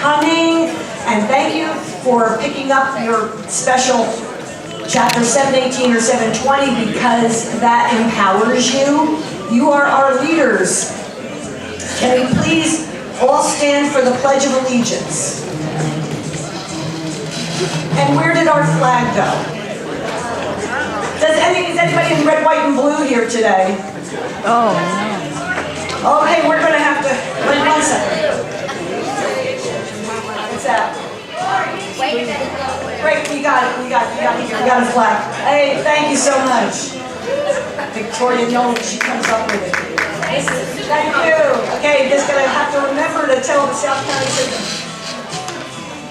coming, and thank you for picking up your special chapter 718 or 720 because that empowers you. You are our leaders. Can we please all stand for the Pledge of Allegiance? And where did our flag go? Is anybody in red, white, and blue here today? Oh, no. Okay, we're going to have to, wait 1 second. What's that? Great, we got it here. We got a flag. Hey, thank you so much. Victoria Nolan, she comes up with it. Thank you. Okay, just going to have to remember to tell the South County citizens.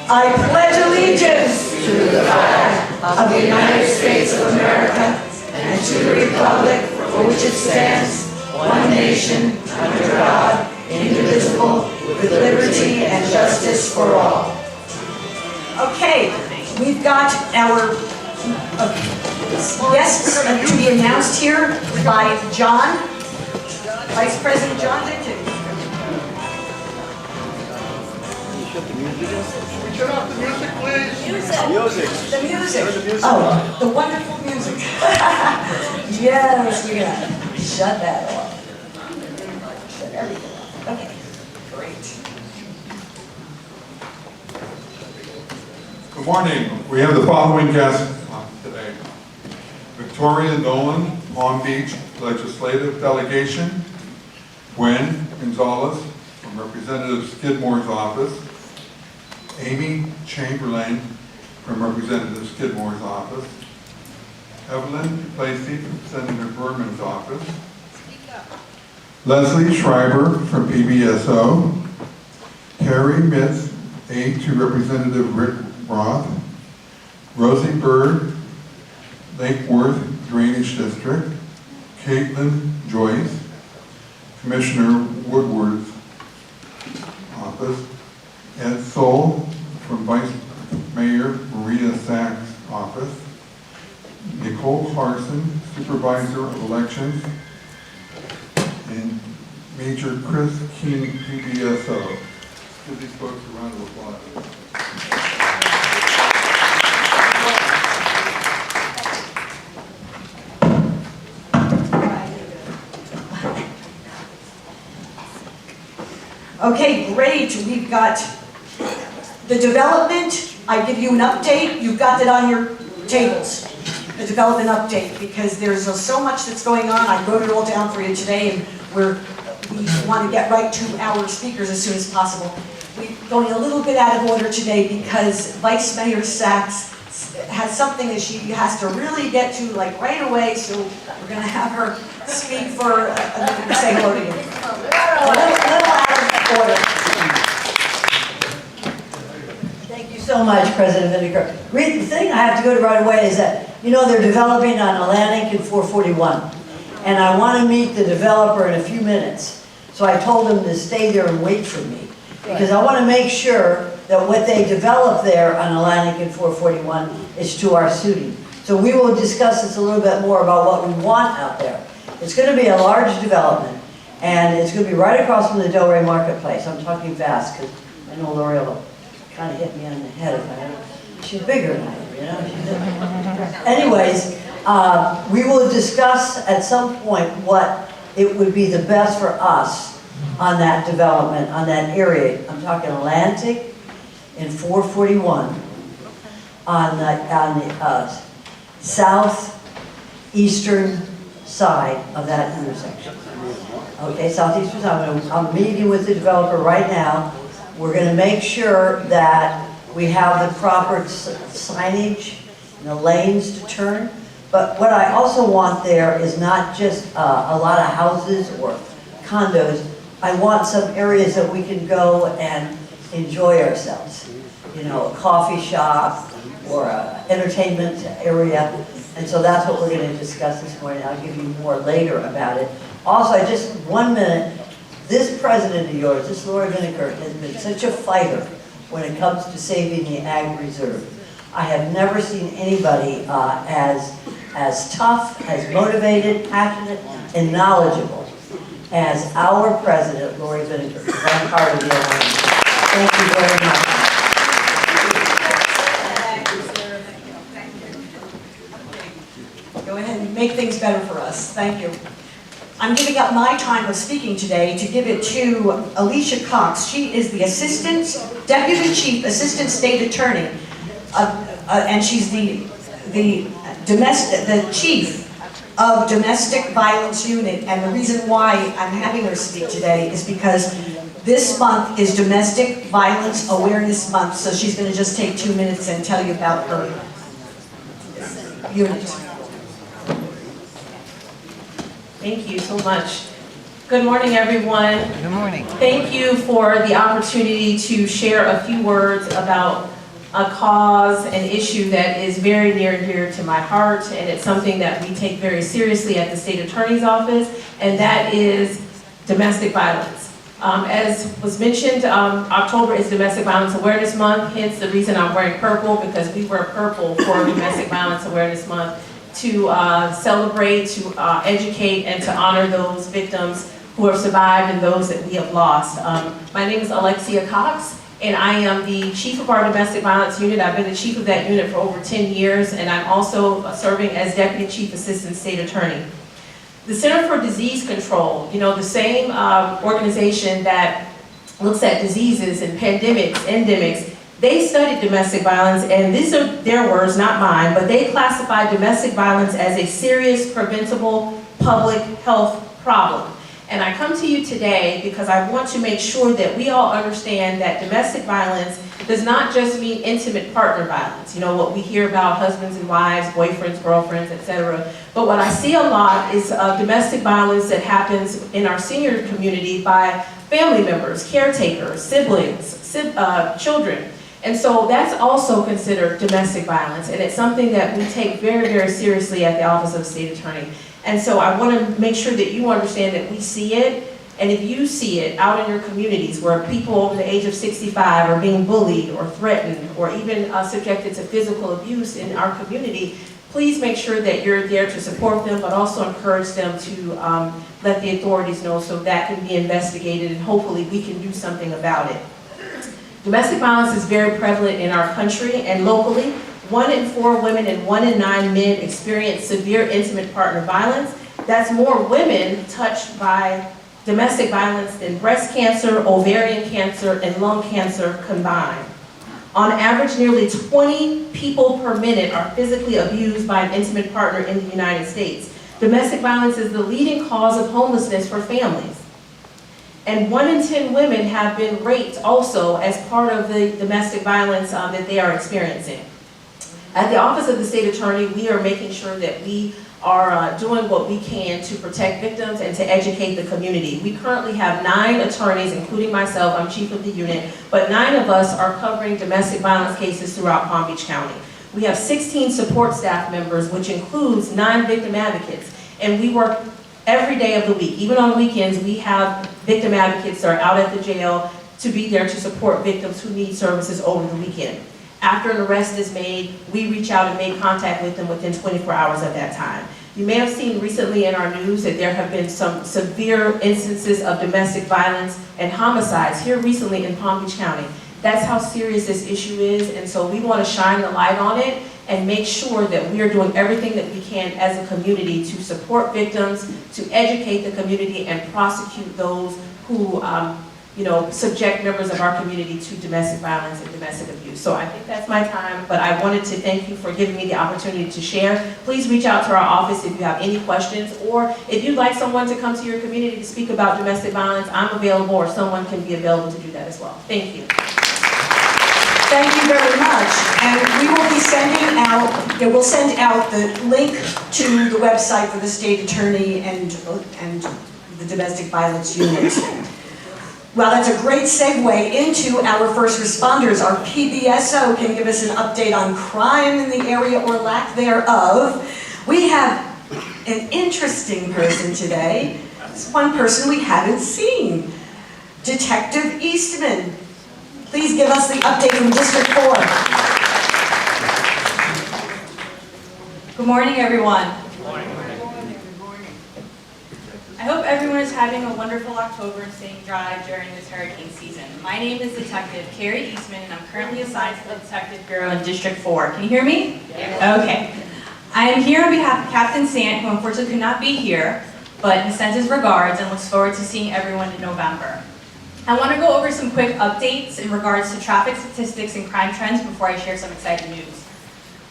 I pledge allegiance to the flag of the United States of America and to the republic for which it stands, one nation, under God, indivisible, with liberty and justice for all. Okay, we've got our guests to be announced here by John, Vice President John Dickton. Turn off the music, please. The music. Oh, the wonderful music. Yes, we're gonna shut that off. Shut everything off. Okay, great. Good morning. We have the following guests today. Victoria Nolan, Palm Beach Legislative Delegation. Gwen Gonzalez from Representative Skidmore's office. Amy Chamberlain from Representative Skidmore's office. Evelyn Lacey from Senator Berman's office. Leslie Schreiber from PBSO. Carrie Mitz, aide to Representative Rick Roth. Rosie Bird, Lake Worth Drainage District. Caitlin Joyce, Commissioner Woodward's office. Ed Soul from Vice Mayor Maria Sachs' office. Nicole Carson, Supervisor of Elections. And Major Chris King, PBSO. Give these folks a round of applause. Okay, great. We've got the development. I give you an update. You've got it on your tables. The development update, because there's so much that's going on. I wrote it all down for you today, and we want to get right to our speakers as soon as possible. We're going a little bit out of order today because Vice Mayor Sachs has something that she has to really get to like right away, so we're going to have her speak for, say hello to you. A little out of order. Thank you so much, President Vinegar. The thing I have to go to right away is that, you know, they're developing on Atlantic and 441. And I want to meet the developer in a few minutes. So I told him to stay there and wait for me. Because I want to make sure that what they develop there on Atlantic and 441 is to our suiting. So we will discuss this a little bit more about what we want out there. It's going to be a large development. And it's going to be right across from the Delray Marketplace. I'm talking fast because I know L'Oreal will kind of hit me on the head if I have. She's bigger than I am, you know? Anyways, we will discuss at some point what it would be the best for us on that development, on that area. I'm talking Atlantic and 441 on the southeastern side of that intersection. Okay, southeastern side. I'm meeting with the developer right now. We're going to make sure that we have the proper signage and the lanes to turn. But what I also want there is not just a lot of houses or condos. I want some areas that we can go and enjoy ourselves. You know, a coffee shop or an entertainment area. And so that's what we're going to discuss this morning. I'll give you more later about it. Also, just 1 minute, this president of yours, this Lori Vinegar, has been such a fighter when it comes to saving the Ag Reserve. I have never seen anybody as tough, as motivated, passionate, and knowledgeable as our president, Lori Vinegar. I'm part of the alliance. Thank you very much. Go ahead and make things better for us. Thank you. I'm giving up my time of speaking today to give it to Alicia Cox. She is the Deputy Chief Assistant State Attorney, and she's the Chief of Domestic Violence Unit. And the reason why I'm having her speak today is because this month is Domestic Violence Awareness Month, so she's going to just take 2 minutes and tell you about her unit. Thank you so much. Good morning, everyone. Good morning. Thank you for the opportunity to share a few words about a cause, an issue that is very near and dear to my heart, and it's something that we take very seriously at the State Attorney's Office, and that is domestic violence. As was mentioned, October is Domestic Violence Awareness Month, hence the reason I'm wearing purple, because we wear purple for Domestic Violence Awareness Month to celebrate, to educate, and to honor those victims who have survived and those that we have lost. My name is Alexia Cox, and I am the chief of our domestic violence unit. I've been the chief of that unit for over 10 years, and I'm also serving as Deputy Chief Assistant State Attorney. The Center for Disease Control, the same organization that looks at diseases and pandemics, endemics, they studied domestic violence, and these are their words, not mine, but they classified domestic violence as a serious, preventable public health problem. And I come to you today because I want to make sure that we all understand that domestic violence does not just mean intimate partner violence. What we hear about husbands and wives, boyfriends, girlfriends, etc. But what I see a lot is domestic violence that happens in our senior community by family members, caretakers, siblings, children. And so that's also considered domestic violence, and it's something that we take very, very seriously at the Office of State Attorney. And so I want to make sure that you understand that we see it, and if you see it out in your communities where people over the age of 65 are being bullied or threatened or even subjected to physical abuse in our community, please make sure that you're there to support them, but also encourage them to let the authorities know so that can be investigated, and hopefully we can do something about it. Domestic violence is very prevalent in our country and locally. 1 in 4 women and 1 in 9 men experience severe intimate partner violence. That's more women touched by domestic violence than breast cancer, ovarian cancer, and lung cancer combined. On average, nearly 20 people per minute are physically abused by an intimate partner in the United States. Domestic violence is the leading cause of homelessness for families. And 1 in 10 women have been raped also as part of the domestic violence that they are experiencing. At the Office of the State Attorney, we are making sure that we are doing what we can to protect victims and to educate the community. We currently have 9 attorneys, including myself, I'm chief of the unit, but 9 of us are covering domestic violence cases throughout Palm Beach County. We have 16 support staff members, which includes 9 victim advocates, and we work every day of the week. Even on weekends, we have victim advocates that are out at the jail to be there to support victims who need services over the weekend. After an arrest is made, we reach out and make contact with them within 24 hours of that time. You may have seen recently in our news that there have been some severe instances of domestic violence and homicides here recently in Palm Beach County. That's how serious this issue is, and so we want to shine the light on it and make sure that we are doing everything that we can as a community to support victims, to educate the community, and prosecute those who subject members of our community to domestic violence and domestic abuse. So I think that's my time, but I wanted to thank you for giving me the opportunity to share. Please reach out to our office if you have any questions, or if you'd like someone to come to your community to speak about domestic violence, I'm available, or someone can be available to do that as well. Thank you. Thank you very much. And we will be sending out, we'll send out the link to the website for the state attorney and the domestic violence unit. Well, that's a great segue into our first responders. Our PBSO can give us an update on crime in the area or lack thereof. We have an interesting person today. It's one person we haven't seen. Detective Eastman. Please give us the update from District 4. Good morning, everyone. I hope everyone is having a wonderful October and staying dry during this hurricane season. My name is Detective Carrie Eastman, and I'm currently assigned to the Detective Bureau in District 4. Can you hear me? Yes. Okay. I am here on behalf of Captain Sant, who unfortunately could not be here, but he sends his regards and looks forward to seeing everyone in November. I want to go over some quick updates in regards to traffic statistics and crime trends before I share some exciting news.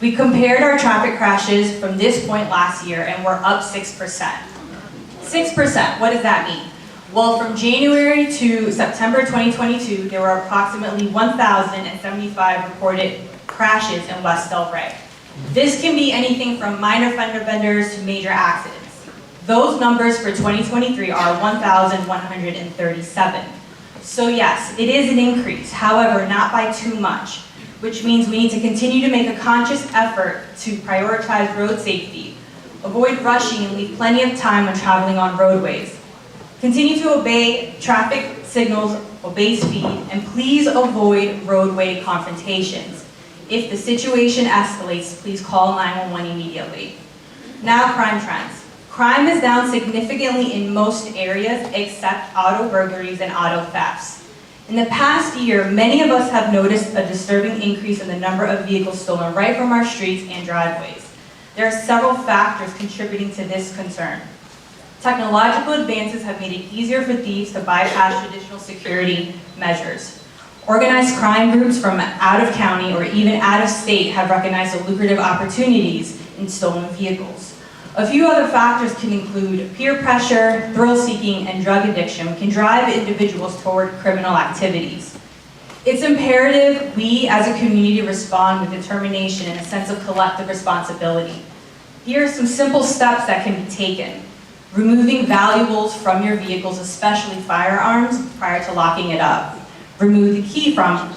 We compared our traffic crashes from this point last year, and we're up 6%. 6%, what does that mean? Well, from January to September 2022, there were approximately 1,075 reported crashes in West Delray. This can be anything from minor fender benders to major accidents. Those numbers for 2023 are 1,137. So yes, it is an increase, however, not by too much, which means we need to continue to make a conscious effort to prioritize road safety, avoid rushing, and leave plenty of time when traveling on roadways. Continue to obey traffic signals, obey speed, and please avoid roadway confrontations. If the situation escalates, please call 911 immediately. Now, crime trends. Crime is down significantly in most areas except auto burglaries and auto thefts. In the past year, many of us have noticed a disturbing increase in the number of vehicles stolen right from our streets and driveways. There are several factors contributing to this concern. Technological advances have made it easier for thieves to bypass traditional security measures. Organized crime groups from out of county or even out of state have recognized the lucrative opportunities in stolen vehicles. A few other factors can include peer pressure, thrill-seeking, and drug addiction, which can drive individuals toward criminal activities. It's imperative we as a community respond with determination and a sense of collective responsibility. Here are some simple steps that can be taken. Removing valuables from your vehicles, especially firearms, prior to locking it up. Remove the key fob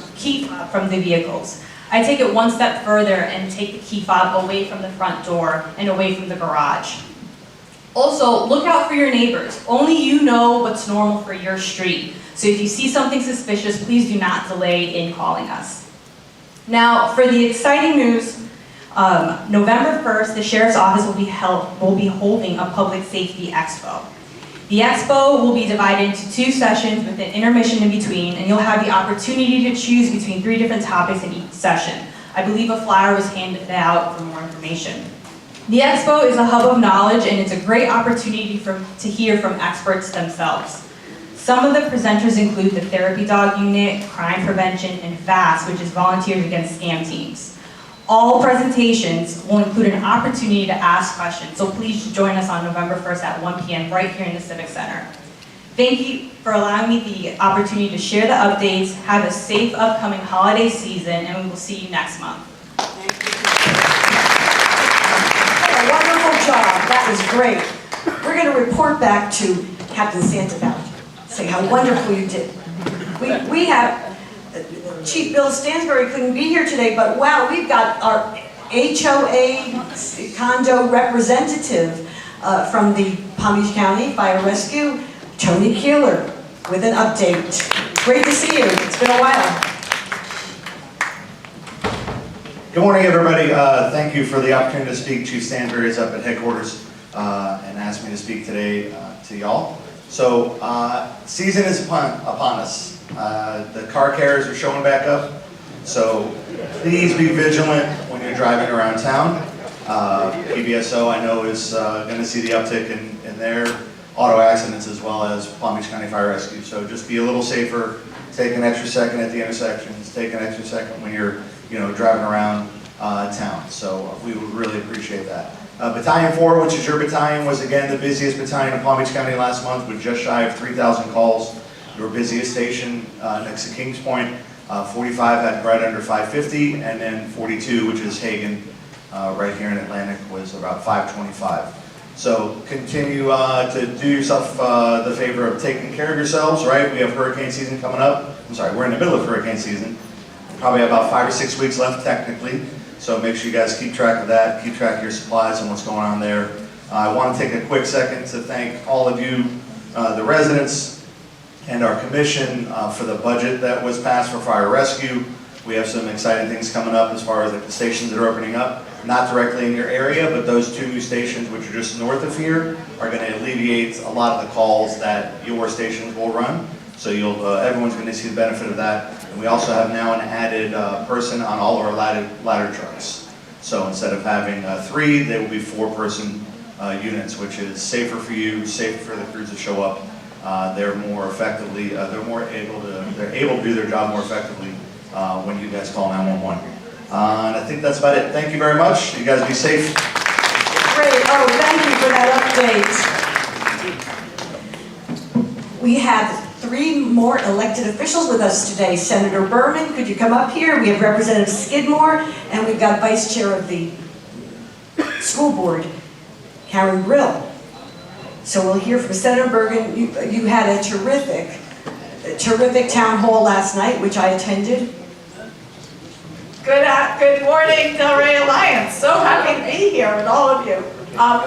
from the vehicles. I take it one step further and take the key fob away from the front door and away from the garage. Also, look out for your neighbors. Only you know what's normal for your street. So if you see something suspicious, please do not delay in calling us. Now, for the exciting news, November 1st, the Sheriff's Office will be holding a public safety expo. The expo will be divided into 2 sessions with an intermission in between, and you'll have the opportunity to choose between 3 different topics in each session. I believe a flyer was handed out for more information. The expo is a hub of knowledge, and it's a great opportunity to hear from experts themselves. Some of the presenters include the Therapy Dog Unit, Crime Prevention, and FAST, which is Volunteers Against Scam Teams. All presentations will include an opportunity to ask questions, so please join us on November 1st at 1 p.m. right here in the Civic Center. Thank you for allowing me the opportunity to share the updates. Have a safe upcoming holiday season, and we will see you next month. Thank you. What a wonderful job. That was great. We're going to report back to Captain Sant about you. Say how wonderful you did. We have, Chief Bill Stansbury couldn't be here today, but wow, we've got our HOA condo representative from the Palm Beach County Fire Rescue, Tony Keeler, with an update. Great to see you. It's been a while. Good morning, everybody. Thank you for the opportunity to speak. Chief Stansbury is up at headquarters and asked me to speak today to y'all. So, season is upon us. The car carriers are showing back up, so please be vigilant when you're driving around town. PBSO, I know, is going to see the uptick in their auto accidents as well as Palm Beach County Fire Rescue. So just be a little safer. Take an extra second at the intersections. Take an extra second when you're, driving around town. So we would really appreciate that. Battalion 4, which is your battalion, was again the busiest battalion in Palm Beach County last month with just shy of 3,000 calls. Your busiest station next to Kings Point, 45 had right under 550, and then 42, which is Hagen, right here in Atlantic, was about 525. So continue to do yourself the favor of taking care of yourselves, right? We have hurricane season coming up. I'm sorry, we're in the middle of hurricane season. Probably about 5 or 6 weeks left technically. So make sure you guys keep track of that, keep track of your supplies and what's going on there. I want to take a quick second to thank all of you, the residents, and our commission for the budget that was passed for fire rescue. We have some exciting things coming up as far as like the stations that are opening up. not directly in your area, but those 2 new stations, which are just north of here, are going to alleviate a lot of the calls that your stations will run. So everyone's going to see the benefit of that. And we also have now an added person on all of our ladder trucks. So instead of having 3, there will be 4-person units, which is safer for you, safer for the crews to show up. They're more effectively, they're able to do their job more effectively when you guys call 911. And I think that's about it. Thank you very much. You guys be safe. Great. Oh, thank you for that update. We have 3 more elected officials with us today. Senator Berman, could you come up here? We have Representative Skidmore, and we've got Vice Chair of the School Board, Karen Brill. So we'll hear from Senator Bergen. You had a terrific town hall last night, which I attended. Good morning, Delray Alliance. So happy to be here with all of you.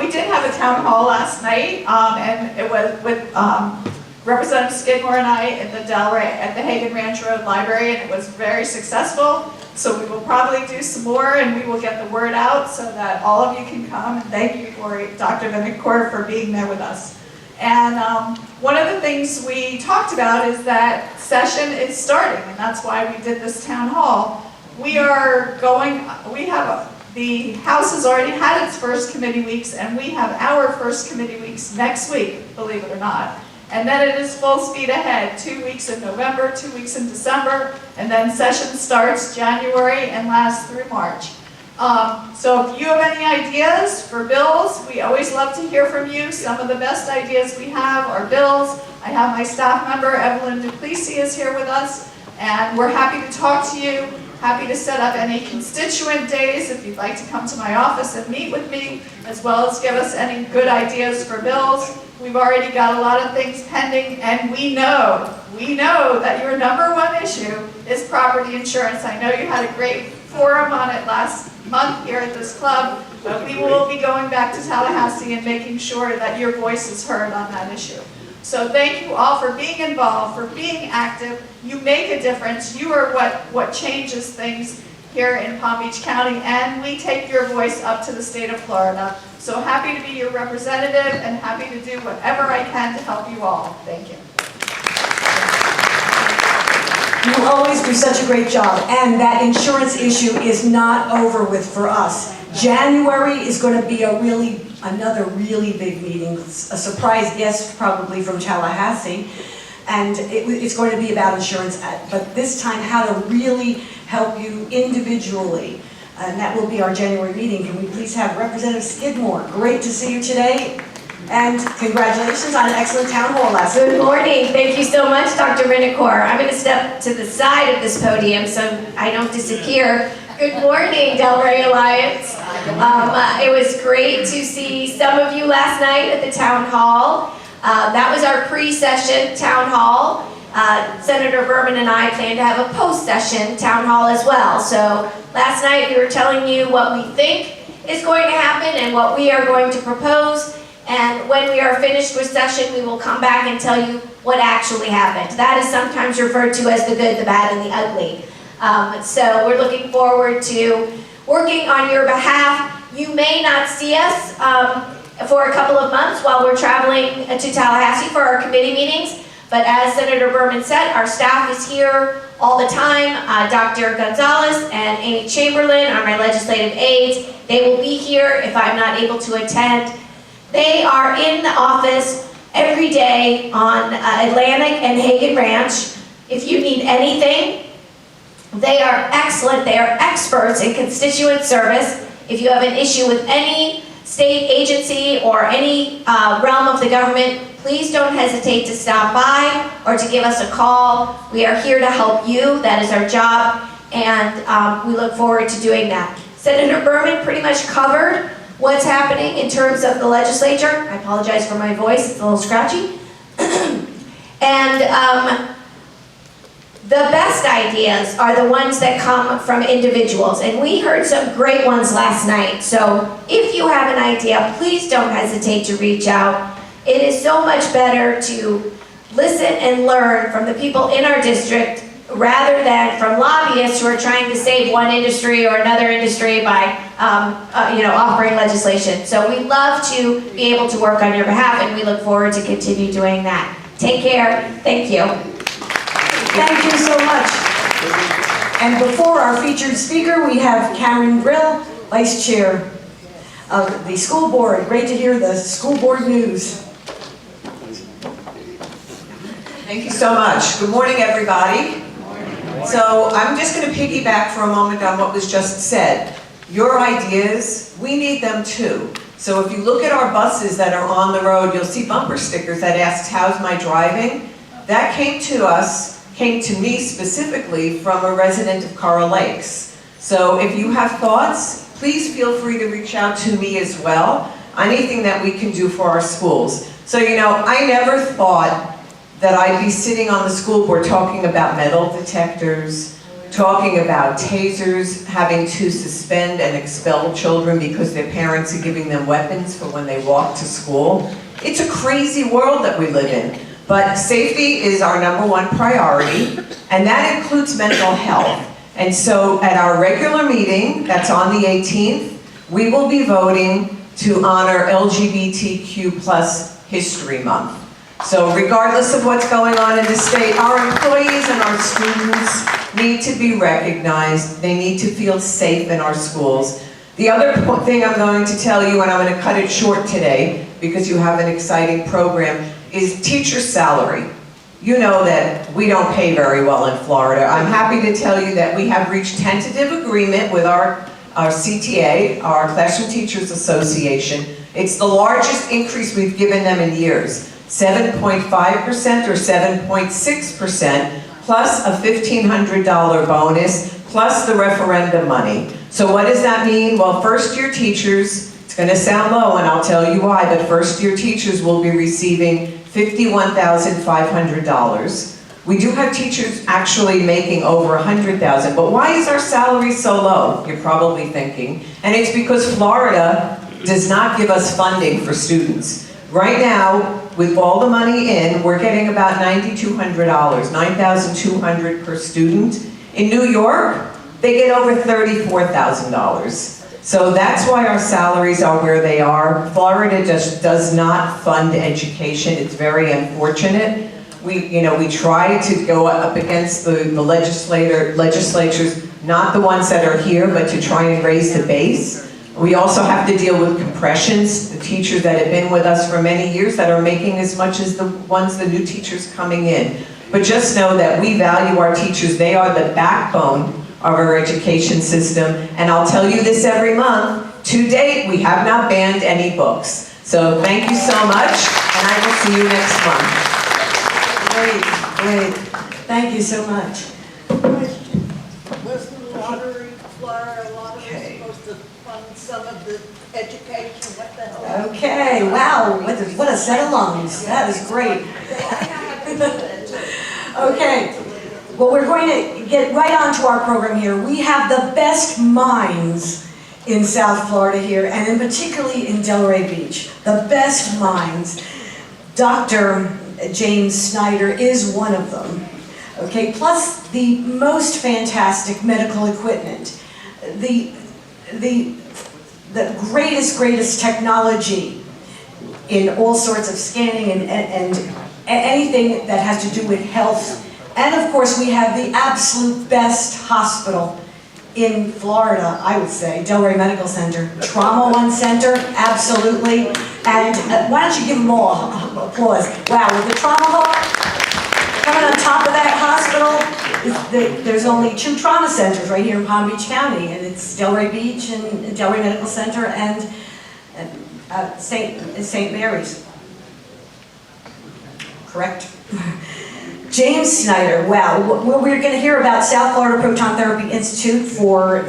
We did have a town hall last night, and it was with Representative Skidmore and I at the Hagen Ranch Road Library, and it was very successful. So we will probably do some more, and we will get the word out so that all of you can come. And thank you for Dr. Vinicourt for being there with us. And one of the things we talked about is that session is starting, and that's why we did this town hall. The House has already had its first committee weeks, and we have our first committee weeks next week, believe it or not. And then it is full speed ahead, 2 weeks in November, 2 weeks in December, and then session starts January and lasts through March. So if you have any ideas for bills, we always love to hear from you. Some of the best ideas we have are bills. I have my staff member, Evelyn Duplessis, is here with us, and we're happy to talk to you. Happy to set up any constituent days if you'd like to come to my office and meet with me, as well as give us any good ideas for bills. We've already got a lot of things pending, and we know that your #1 issue is property insurance. I know you had a great forum on it last month here at this club, but we will be going back to Tallahassee and making sure that your voice is heard on that issue. So thank you all for being involved, for being active. You make a difference. You are what changes things here in Palm Beach County, and we take your voice up to the state of Florida. So happy to be your representative and happy to do whatever I can to help you all. Thank you. You always do such a great job, and that insurance issue is not over with for us. January is going to be another really big meeting, a surprise guest probably from Tallahassee, and it's going to be about insurance, but this time how to really help you individually, and that will be our January meeting. Can we please have Representative Skidmore? Great to see you today, and congratulations on an excellent town hall last night. Good morning. Thank you so much, Dr. Vinicourt. I'm going to step to the side of this podium so I don't disappear. Good morning, Delray Alliance. It was great to see some of you last night at the town hall. That was our pre-session town hall. Senator Berman and I plan to have a post-session town hall as well. So last night we were telling you what we think is going to happen and what we are going to propose. And when we are finished with session, we will come back and tell you what actually happened. That is sometimes referred to as the good, the bad, and the ugly. So we're looking forward to working on your behalf. You may not see us for a couple of months while we're traveling to Tallahassee for our committee meetings, but as Senator Berman said, our staff is here all the time. Dr. Gonzalez and Amy Chamberlain are my legislative aides. They will be here if I'm not able to attend. They are in the office every day on Atlantic and Hagen Ranch. If you need anything, they are excellent. They are experts in constituent service. If you have an issue with any state agency or any realm of the government, please don't hesitate to stop by or to give us a call. We are here to help you. That is our job, and we look forward to doing that. Senator Berman pretty much covered what's happening in terms of the legislature. I apologize for my voice, it's a little scratchy. And the best ideas are the ones that come from individuals, and we heard some great ones last night. So if you have an idea, please don't hesitate to reach out. It is so much better to listen and learn from the people in our district rather than from lobbyists who are trying to save one industry or another industry by offering legislation. So we love to be able to work on your behalf, and we look forward to continue doing that. Take care. Thank you. Thank you so much. And before our featured speaker, we have Karen Brill, Vice Chair of the school board. Great to hear the school board news. Thank you so much. Good morning, everybody. So I'm just going to piggyback for a moment on what was just said. Your ideas, we need them too. So if you look at our buses that are on the road, you'll see bumper stickers that asks, "How's my driving?" That came to me specifically from a resident of Coral Lakes. So if you have thoughts, please feel free to reach out to me as well. Anything that we can do for our schools. So I never thought that I'd be sitting on the school board talking about metal detectors, talking about tasers, having to suspend and expel children because their parents are giving them weapons for when they walk to school. It's a crazy world that we live in. But safety is our #1 priority, and that includes mental health. And so at our regular meeting, that's on the 18th, we will be voting to honor LGBTQ+ History Month. So regardless of what's going on in the state, our employees and our students need to be recognized. They need to feel safe in our schools. The other thing I'm going to tell you, and I'm going to cut it short today because you have an exciting program, is teacher salary. You know that we don't pay very well in Florida. I'm happy to tell you that we have reached tentative agreement with our CTA, our Classroom Teachers Association. It's the largest increase we've given them in years. 7.5% or 7.6%, plus a $1,500 bonus, plus the referendum money. So what does that mean? Well, first-year teachers, it's going to sound low, and I'll tell you why, but first-year teachers will be receiving $51,500. We do have teachers actually making over $100,000, but why is our salary so low? You're probably thinking. And it's because Florida does not give us funding for students. Right now, with all the money in, we're getting about $9,200, $9,200 per student. In New York, they get over $34,000. So that's why our salaries are where they are. Florida just does not fund education. It's very unfortunate. We try to go up against the legislatures, not the ones that are here, but to try and raise the base. We also have to deal with compressions, the teachers that have been with us for many years that are making as much as the new teachers coming in. But just know that we value our teachers. They are the backbone of our education system. And I'll tell you this every month, to date, we have not banned any books. So thank you so much, and I will see you next month. Great. Thank you so much. Was the Florida lottery supposed to fund some of the education? What the hell? Okay, wow, what a set of lungs. That is great. Okay, well, we're going to get right onto our program here. We have the best minds in South Florida here, and in particularly in Delray Beach. The best minds. Dr. James Snyder is one of them. Okay, plus the most fantastic medical equipment. The greatest technology in all sorts of scanning and anything that has to do with health. And of course, we have the absolute best hospital in Florida, I would say, Delray Medical Center. Trauma One Center, absolutely. And why don't you give them all applause? Wow, with the Trauma Hall coming on top of that hospital, there's only 2 trauma centers right here in Palm Beach County, and it's Delray Beach and Delray Medical Center and St. Mary's. Correct? James Snyder, wow. We're going to hear about South Florida Proton Therapy Institute for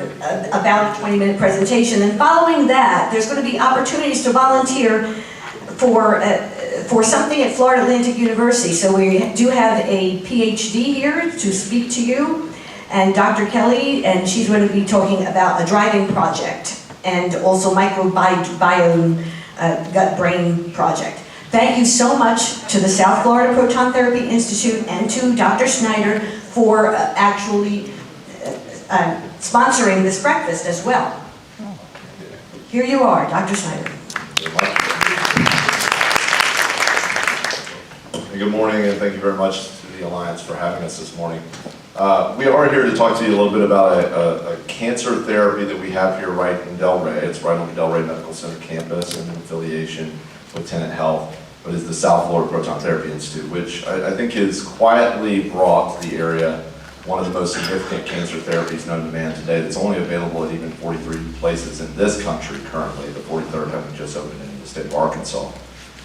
about a 20-minute presentation. And following that, there's going to be opportunities to volunteer for something at Florida Atlantic University. So we do have a PhD here to speak to you, and Dr. Kelly, and she's going to be talking about a driving project and also microbiome gut-brain project. Thank you so much to the South Florida Proton Therapy Institute and to Dr. Snyder for actually sponsoring this breakfast as well. Here you are, Dr. Snyder. Good morning, and thank you very much to the Alliance for having us this morning. We are here to talk to you a little bit about a cancer therapy that we have here right in Delray. It's right on the Delray Medical Center campus in affiliation with Tenet Health, but it's the South Florida Proton Therapy Institute, which I think has quietly brought to the area one of the most significant cancer therapies known to man today that's only available at even 43 places in this country currently, the 43rd having just opened in the state of Arkansas.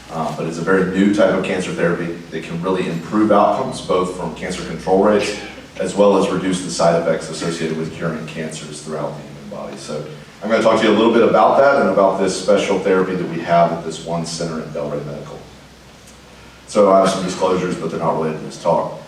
But it's a very new type of cancer therapy that can really improve outcomes, both from cancer control rates, as well as reduce the side effects associated with curing cancers throughout the human body. So I'm going to talk to you a little bit about that and about this special therapy that we have at this one center in Delray Medical. So I have some disclosures, but they're not related to this talk.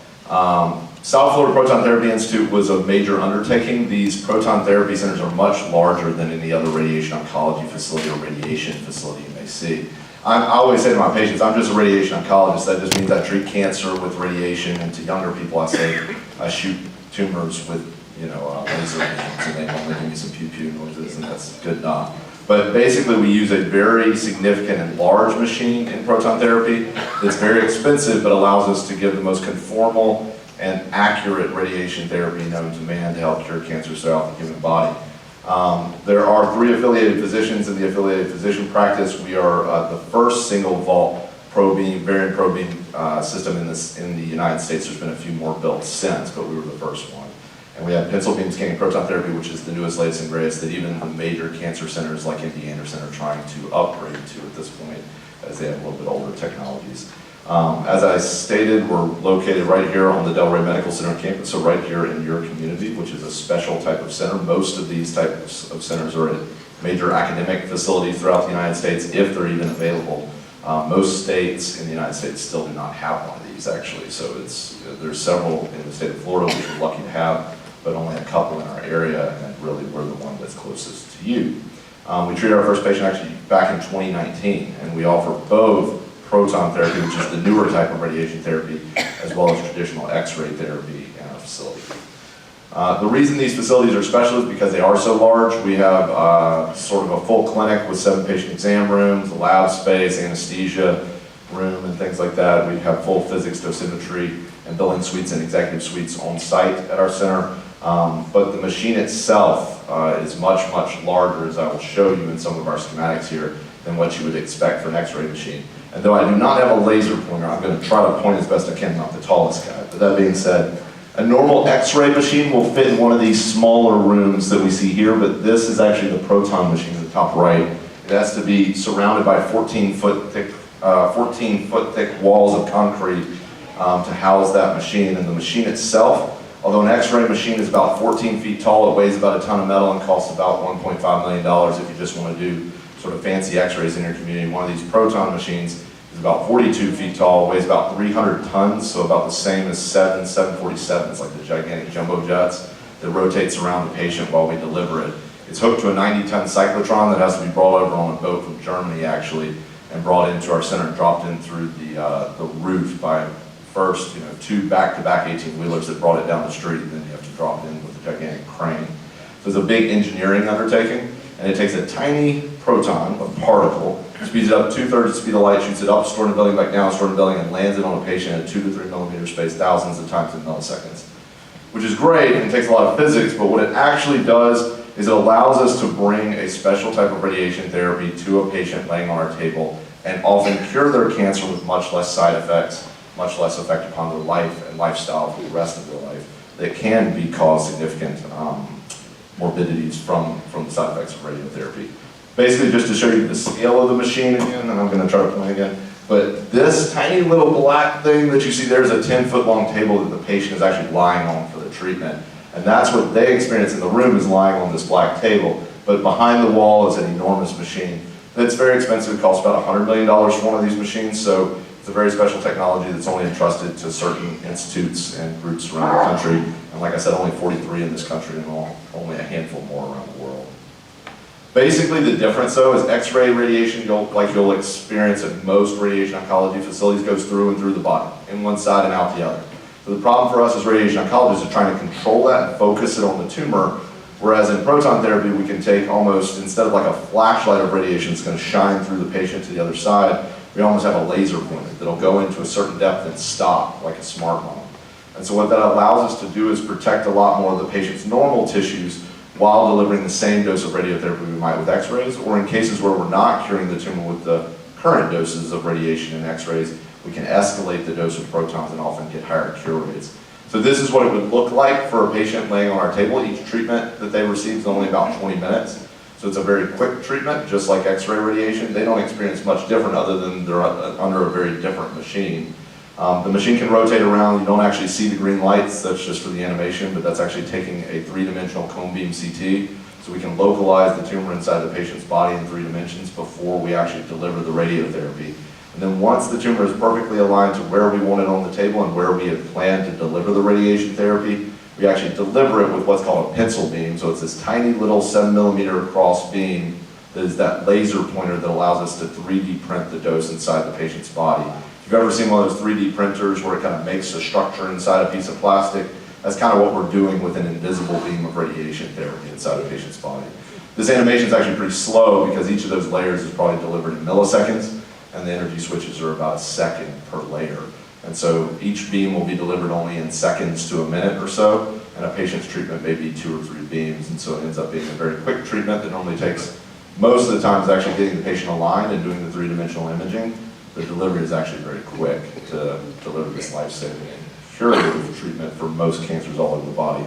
South Florida Proton Therapy Institute was a major undertaking. These proton therapy centers are much larger than any other radiation oncology facility or radiation facility you may see. I always say to my patients, I'm just a radiation oncologist. That just means I treat cancer with radiation, and to younger people I say I shoot tumors with, laser beams, and they normally give me some pew-pew noises, and that's good enough. But basically we use a very significant and large machine in proton therapy that's very expensive, but allows us to give the most conformal and accurate radiation therapy known to man to help cure cancer throughout the human body. There are 3 affiliated physicians in the affiliated physician practice. We are the first single vault variant probeam system in the United States. There's been a few more built since, but we were the first one. And we have pencil beam scanning proton therapy, which is the newest, latest, and greatest that even the major cancer centers like MD Anderson are trying to upgrade to at this point, as they have a little bit older technologies. As I stated, we're located right here on the Delray Medical Center campus, so right here in your community, which is a special type of center. Most of these types of centers are at major academic facilities throughout the United States, if they're even available. Most states in the United States still do not have one of these, actually. So there's several in the state of Florida, which we're lucky to have, but only a couple in our area, and really we're the one that's closest to you. We treated our first patient actually back in 2019, and we offer both proton therapy, which is the newer type of radiation therapy, as well as traditional X-ray therapy in our facility. The reason these facilities are special is because they are so large. We have sort of a full clinic with 7 patient exam rooms, a lab space, anesthesia room, and things like that. We have full physics dosimetry and billing suites and executive suites on site at our center. But the machine itself is much, much larger, as I will show you in some of our schematics here, than what you would expect for an X-ray machine. And though I do not have a laser pointer, I'm going to try to point as best I can, not the tallest guy. But that being said, a normal X-ray machine will fit in one of these smaller rooms that we see here, but this is actually the proton machine in the top right. It has to be surrounded by 14-foot thick walls of concrete to house that machine. And the machine itself, although an X-ray machine is about 14 feet tall, it weighs about a ton of metal and costs about $1.5 million if you just want to do sort of fancy X-rays in your community. One of these proton machines is about 42 feet tall, weighs about 300 tons, so about the same as 747s, like the gigantic jumbo jets that rotates around the patient while we deliver it. It's hooked to a 90-ton cyclotron that has to be brought over on a boat from Germany, actually, and brought into our center and dropped in through the roof by first, 2 back-to-back 18-wheelers that brought it down the street, and then you have to drop it in with a gigantic crane. So it's a big engineering undertaking, and it takes a tiny proton, a particle, speeds it up 2/3 the speed of light, shoots it up, stored in the building, back down, stored in the building, and lands it on a patient at 2 to 3 millimeter space, thousands of times in milliseconds. Which is great, and it takes a lot of physics, but what it actually does is it allows us to bring a special type of radiation therapy to a patient laying on our table and often cure their cancer with much less side effects, much less effect upon their life and lifestyle for the rest of their life that can cause significant morbidities from the side effects of radiotherapy. Basically, just to show you the scale of the machine again, and I'm going to try to point again, but this tiny little black thing that you see there is a 10-foot long table that the patient is actually lying on for the treatment. And that's what they experience in the room, is lying on this black table. But behind the wall is an enormous machine. It's very expensive. It costs about $100 million for one of these machines, so it's a very special technology that's only entrusted to certain institutes and groups around the country. And like I said, only 43 in this country and only a handful more around the world. Basically, the difference, though, is X-ray radiation, like you'll experience at most radiation oncology facilities, goes through and through the body, in one side and out the other. So the problem for us as radiation oncologists is trying to control that and focus it on the tumor, whereas in proton therapy we can take almost, instead of like a flashlight of radiation that's going to shine through the patient to the other side, we almost have a laser pointer that'll go into a certain depth and stop, like a smartphone. And so what that allows us to do is protect a lot more of the patient's normal tissues while delivering the same dose of radiotherapy we might with x-rays, or in cases where we're not curing the tumor with the current doses of radiation and x-rays, we can escalate the dose of protons and often get higher cure rates. So this is what it would look like for a patient laying on our table. Each treatment that they receive is only about 20 minutes. So it's a very quick treatment, just like x-ray radiation. They don't experience much different other than they're under a very different machine. The machine can rotate around. You don't actually see the green lights. That's just for the animation, but that's actually taking a three-dimensional cone beam CT. So we can localize the tumor inside the patient's body in 3 dimensions before we actually deliver the radiotherapy. And then once the tumor is perfectly aligned to where we want it on the table and where we had planned to deliver the radiation therapy, we actually deliver it with what's called a pencil beam. So it's this tiny little 7mm cross beam that is that laser pointer that allows us to 3D print the dose inside the patient's body. If you've ever seen one of those 3D printers where it kind of makes a structure inside a piece of plastic, that's kind of what we're doing with an invisible beam of radiation therapy inside a patient's body. This animation is actually pretty slow because each of those layers is probably delivered in milliseconds, and the energy switches are about a second per layer. And so each beam will be delivered only in seconds to a minute or so, and a patient's treatment may be 2 or 3 beams, and so it ends up being a very quick treatment that normally takes, most of the time is actually getting the patient aligned and doing the 3-dimensional imaging. The delivery is actually very quick to deliver this life-saving and curative treatment for most cancers all over the body.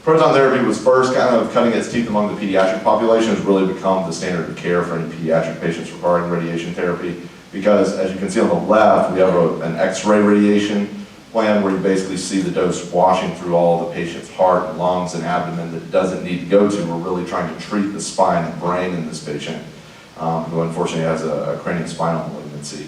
Proton therapy was first kind of cutting its teeth among the pediatric population. It's really become the standard of care for any pediatric patients requiring radiation therapy because, as you can see on the left, we have an X-ray radiation plan where you basically see the dose washing through all the patient's heart, lungs, and abdomen that it doesn't need to go to. We're really trying to treat the spine and brain in this patient, who unfortunately has a craniospinal malignancy.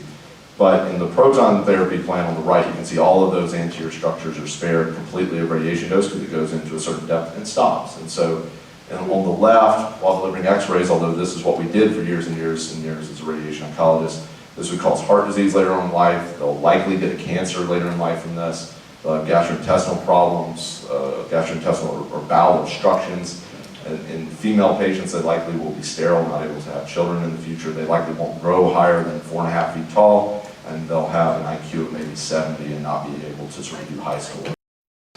But in the proton therapy plan on the right, you can see all of those anterior structures are spared completely of radiation dose because it goes into a certain depth and stops. And so on the left, while delivering x-rays, although this is what we did for years and years and years as a radiation oncologist, this would cause heart disease later on in life. They'll likely get a cancer later in life from this. They'll have gastrointestinal problems, gastrointestinal or bowel obstructions. In female patients, they likely will be sterile, not able to have children in the future. They likely won't grow higher than 4.5 feet tall, and they'll have an IQ of maybe 70 and not be able to sort of do high school.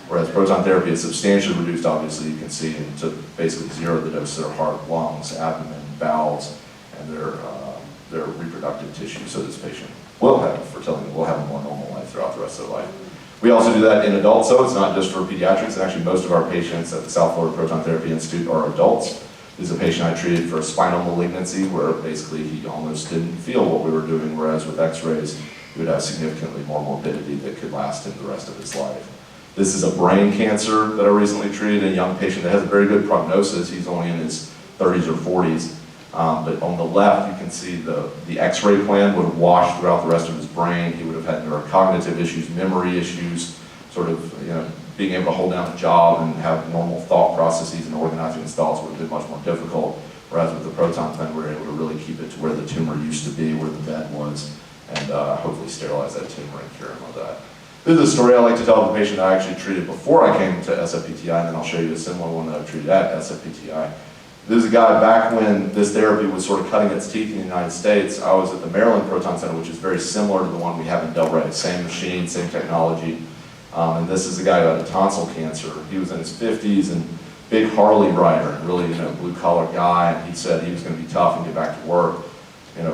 Whereas proton therapy is substantially reduced, obviously, you can see, to basically zero the dose of their heart, lungs, abdomen, bowels, and their reproductive tissue, so this patient will have fertility, will have a more normal life throughout the rest of their life. We also do that in adults, so it's not just for pediatrics. Actually, most of our patients at the South Florida Proton Therapy Institute are adults. This is a patient I treated for a spinal malignancy where basically he almost didn't feel what we were doing, whereas with x-rays, he would have significantly more morbidity that could last him the rest of his life. This is a brain cancer that I recently treated, a young patient that has a very good prognosis. He's only in his 30s or 40s. But on the left, you can see the x-ray plan would have washed throughout the rest of his brain. He would have had neurocognitive issues, memory issues, sort of, being able to hold down a job and have normal thought processes and organizing his thoughts would have been much more difficult. Whereas with the proton plan, we were able to really keep it to where the tumor used to be, where the bed was, and hopefully sterilize that tumor and cure him of that. This is a story I like to tell the patient I actually treated before I came to SFPTI, and then I'll show you a similar one that I've treated at SFPTI. This is a guy back when this therapy was sort of cutting its teeth in the United States. I was at the Maryland Proton Center, which is very similar to the one we have in Delray. Same machine, same technology. And this is a guy who had a tonsil cancer. He was in his 50s and big Harley rider, really, blue collar guy. And he said he was going to be tough and get back to work,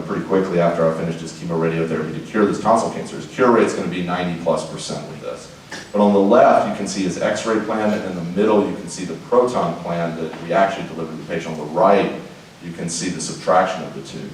pretty quickly after I finished his chemoradiotherapy to cure this tonsil cancer. His cure rate is going to be 90+% with this. But on the left, you can see his x-ray plan, and in the middle, you can see the proton plan that we actually delivered to the patient. On the right, you can see the subtraction of the two.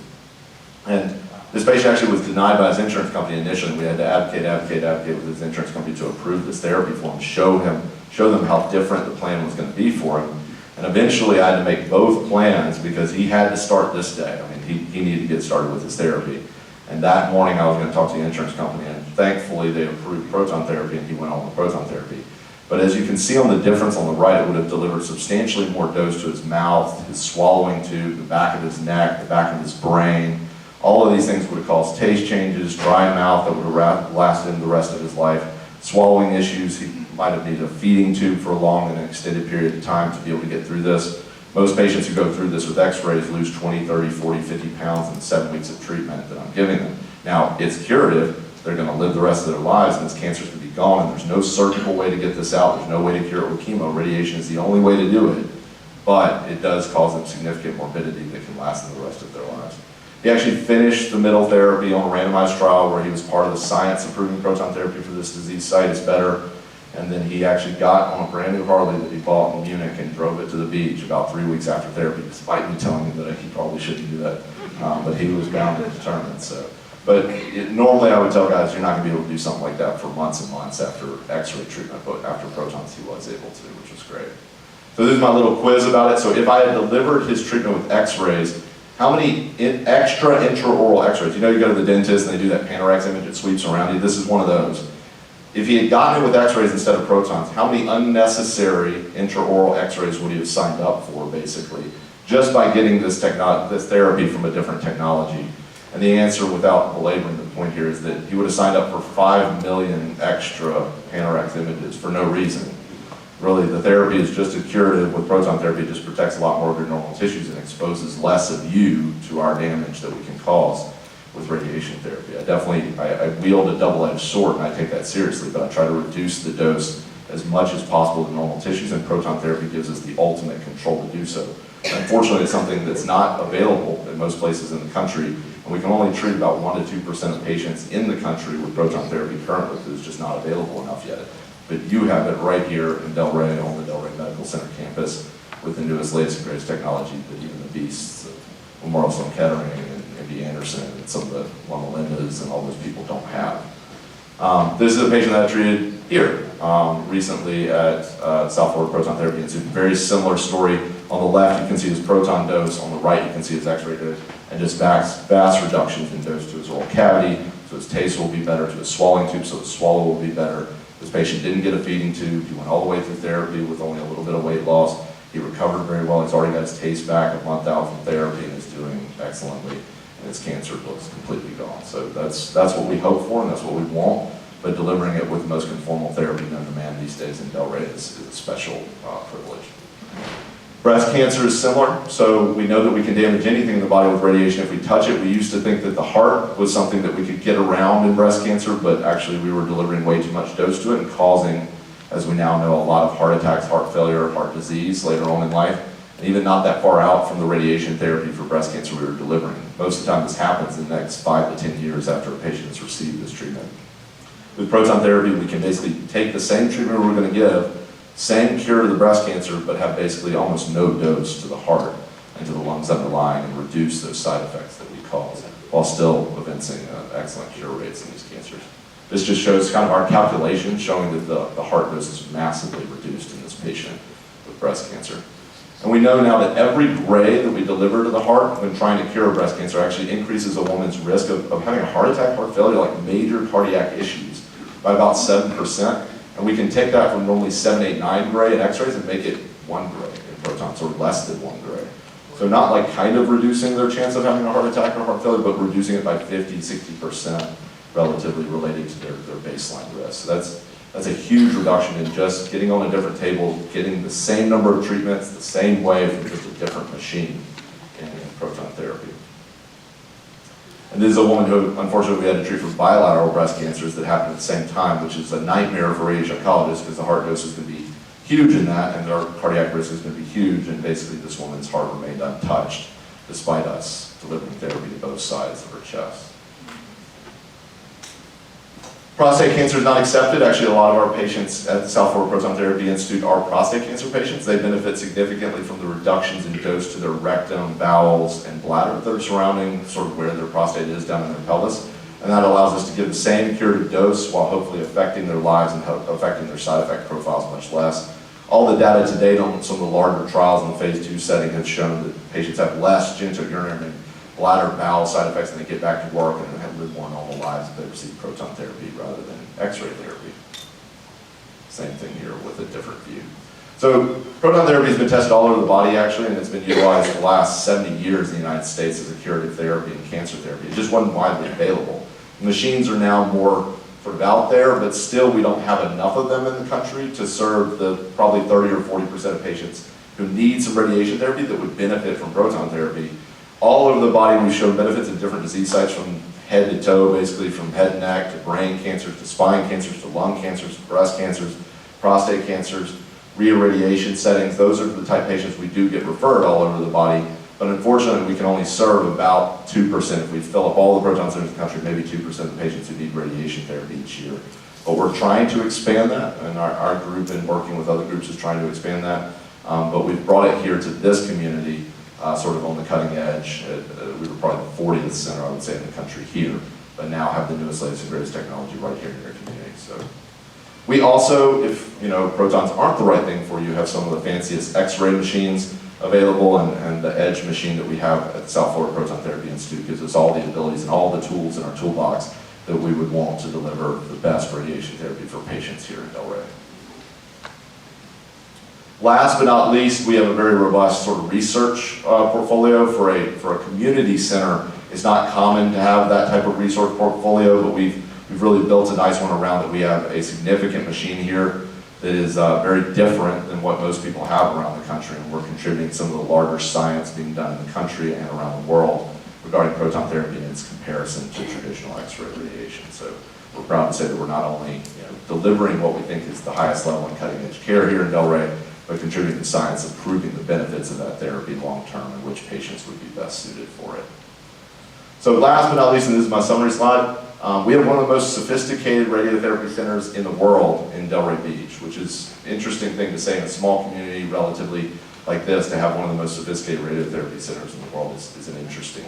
And this patient actually was denied by his insurance company initially. We had to advocate with his insurance company to approve this therapy for him, show them how different the plan was going to be for him. And eventually, I had to make both plans because he had to start this day. I mean, he needed to get started with his therapy. And that morning, I was going to talk to the insurance company, and thankfully, they approved proton therapy, and he went on with proton therapy. But as you can see on the difference on the right, it would have delivered substantially more dose to his mouth, his swallowing tube, the back of his neck, the back of his brain. All of these things would have caused taste changes, dry mouth that would have lasted him the rest of his life. swallowing issues. He might have needed a feeding tube for a long and extended period of time to be able to get through this. Most patients who go through this with x-rays lose 20, 30, 40, 50 pounds in 7 weeks of treatment that I'm giving them. Now, it's curative. They're going to live the rest of their lives, and this cancer is going to be gone, and there's no surgical way to get this out. There's no way to cure it with chemo. Radiation is the only way to do it, but it does cause them significant morbidity that can last them the rest of their lives. He actually finished the middle therapy on a randomized trial where he was part of the science improving proton therapy for this disease. Sight is better. And then he actually got on a brand new Harley that he bought in Munich and drove it to the beach about 3 weeks after therapy, despite me telling him that he probably shouldn't do that. But he was bound and determined. But normally I would tell guys you're not going to be able to do something like that for months and months after x-ray treatment, but after protons he was able to, which was great. So this is my little quiz about it. So if I had delivered his treatment with x-rays, how many extra intraoral x-rays? You know, you go to the dentist and they do that Panorex image, it sweeps around you. This is one of those. If he had gotten it with x-rays instead of protons, how many unnecessary intraoral x-rays would he have signed up for, basically, just by getting this therapy from a different technology? And the answer, without belaboring the point here, is that he would have signed up for 5 million extra Panorex images for no reason. Really, the therapy is just as curative. With proton therapy, it just protects a lot more of your normal tissues and exposes less of you to our damage that we can cause with radiation therapy. I wield a double-edged sword, and I take that seriously, but I try to reduce the dose as much as possible to normal tissues, and proton therapy gives us the ultimate control to do so. Unfortunately, it's something that's not available in most places in the country, and we can only treat about 1 to 2% of patients in the country with proton therapy currently, because it's just not available enough yet. But you have it right here in Delray, on the Delray Medical Center campus, with the newest, latest, and greatest technology that even the beasts of Memorial Sloan Kettering and MD Anderson and some of the Loma Lindas and all those people don't have. This is a patient that I treated here recently at South Florida Proton Therapy Institute. Very similar story. On the left, you can see his proton dose. On the right, you can see his x-ray dose, and just vast reductions in dose to his oral cavity. So his taste will be better, to his swallowing tube, so his swallow will be better. This patient didn't get a feeding tube. He went all the way through therapy with only a little bit of weight loss. He recovered very well. He's already got his taste back a month out from therapy and is doing excellently. And his cancer looks completely gone. So that's what we hope for and that's what we want. But delivering it with the most conformal therapy known to man these days in Delray is a special privilege. Breast cancer is similar. So we know that we can damage anything in the body with radiation if we touch it. We used to think that the heart was something that we could get around in breast cancer, but actually we were delivering way too much dose to it and causing, as we now know, a lot of heart attacks, heart failure, heart disease later on in life. And even not that far out from the radiation therapy for breast cancer we were delivering. Most of the time this happens in the next 5 to 10 years after a patient has received this treatment. With proton therapy, we can basically take the same treatment we're going to give, same cure to the breast cancer, but have basically almost no dose to the heart and to the lungs underlying and reduce those side effects that we cause, while still evincing excellent cure rates in these cancers. This just shows kind of our calculations showing that the heart dose is massively reduced in this patient with breast cancer. And we know now that every gray that we deliver to the heart when trying to cure breast cancer actually increases a woman's risk of having a heart attack, heart failure, like major cardiac issues by about 7%. And we can take that from normally 7, 8, 9 gray in x-rays and make it 1 gray in protons, or less than 1 gray. So not like kind of reducing their chance of having a heart attack or heart failure, but reducing it by 50, 60% relatively related to their baseline risk. So that's a huge reduction in just getting on a different table, getting the same number of treatments, the same way from just a different machine in proton therapy. And this is a woman who, unfortunately, we had to treat for bilateral breast cancers that happened at the same time, which is a nightmare for radiation oncologists because the heart dose is going to be huge in that, and their cardiac risk is going to be huge, and basically this woman's heart remained untouched despite us delivering therapy to both sides of her chest. Prostate cancer is not accepted. Actually, a lot of our patients at the South Florida Proton Therapy Institute are prostate cancer patients. They benefit significantly from the reductions in dose to their rectum, bowels, and bladder that are surrounding sort of where their prostate is down in their pelvis. And that allows us to give the same curative dose while hopefully affecting their lives and affecting their side effect profiles much less. All the data to date on some of the larger trials in the phase 2 setting have shown that patients have less genitourinary and bladder, bowel side effects, and they get back to work and have lived more normal lives if they receive proton therapy rather than x-ray therapy. Same thing here with a different view. So proton therapy has been tested all over the body actually, and it's been utilized for the last 70 years in the United States as a curative therapy and cancer therapy. It just wasn't widely available. The machines are now more sort of out there, but still we don't have enough of them in the country to serve the probably 30 or 40% of patients who need some radiation therapy that would benefit from proton therapy. All over the body, we've shown benefits in different disease sites from head to toe, basically from head and neck to brain cancers, to spine cancers, to lung cancers, breast cancers, prostate cancers, reirradiation settings. Those are the type of patients we do get referred all over the body. But unfortunately, we can only serve about 2%. If we fill up all the proton centers in the country, maybe 2% of the patients who need radiation therapy each year. But we're trying to expand that, and our group, and working with other groups, is trying to expand that. But we've brought it here to this community, sort of on the cutting edge. We were probably the 40th center, I would say, in the country here, but now have the newest, latest, and greatest technology right here in your community. So we also, if protons aren't the right thing for you, have some of the fanciest X-ray machines available, and the Edge machine that we have at the South Florida Proton Therapy Institute gives us all the abilities and all the tools in our toolbox that we would want to deliver the best radiation therapy for patients here in Delray. Last but not least, we have a very robust sort of research portfolio for a community center. It's not common to have that type of research portfolio, but we've really built a nice one around that. We have a significant machine here that is very different than what most people have around the country, and we're contributing some of the larger science being done in the country and around the world regarding proton therapy and its comparison to traditional X-ray radiation. So we're proud to say that we're not only delivering what we think is the highest level in cutting edge care here in Delray, but contributing to science of proving the benefits of that therapy long term and which patients would be best suited for it. So last but not least, and this is my summary slide, we have one of the most sophisticated radiotherapy centers in the world in Delray Beach, which is an interesting thing to say in a small community relatively like this. To have one of the most sophisticated radiotherapy centers in the world is an interesting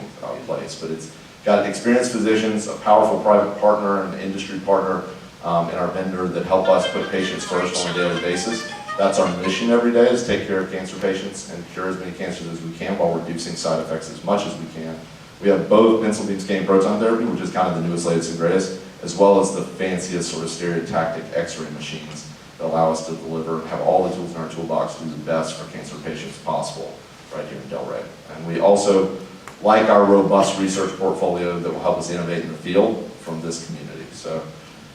place. But it's got experienced physicians, a powerful private partner, an industry partner, and our vendor that help us put patients first on a daily basis. That's our mission every day, is take care of cancer patients and cure as many cancers as we can while reducing side effects as much as we can. We have both pencil beam scanning proton therapy, which is kind of the newest, latest, and greatest, as well as the fanciest sort of stereotactic X-ray machines that allow us to deliver and have all the tools in our toolbox to do the best for cancer patients possible right here in Delray. And we also like our robust research portfolio that will help us innovate in the field from this community. So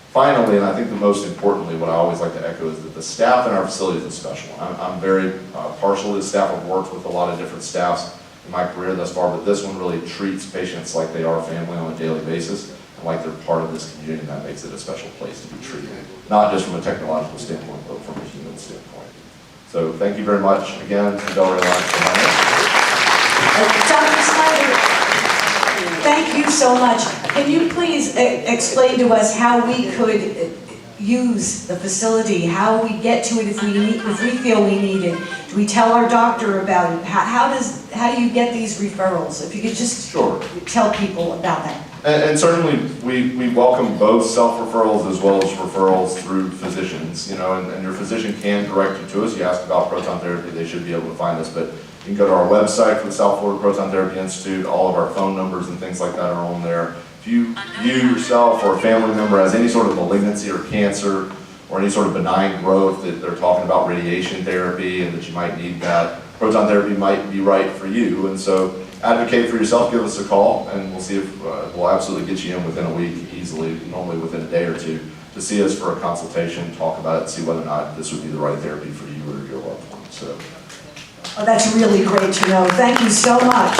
finally, and I think the most importantly, what I always like to echo is that the staff in our facility is special. I'm very partial to the staff. I've worked with a lot of different staffs in my career thus far, but this one really treats patients like they are family on a daily basis and like they're part of this community, and that makes it a special place to be treated, not just from a technological standpoint, but from a human standpoint. So thank you very much again to Delray Alliance for having us. Dr. Snyder, thank you so much. Can you please explain to us how we could use the facility, how we get to it if we feel we need it? Do we tell our doctor about it? How do you get these referrals? If you could just tell people about that. And certainly we welcome both self-referrals as well as referrals through physicians, and your physician can direct you to us. You ask about proton therapy, they should be able to find us, but you can go to our website for the South Florida Proton Therapy Institute. All of our phone numbers and things like that are on there. If you yourself or a family member has any sort of malignancy or cancer or any sort of benign growth that they're talking about radiation therapy and that you might need that, proton therapy might be right for you. And so advocate for yourself, give us a call, and we'll see if we'll absolutely get you in within a week easily, normally within a day or two, to see us for a consultation, talk about it, and see whether or not this would be the right therapy for you or your loved one. So. Oh, that's really great to know. Thank you so much.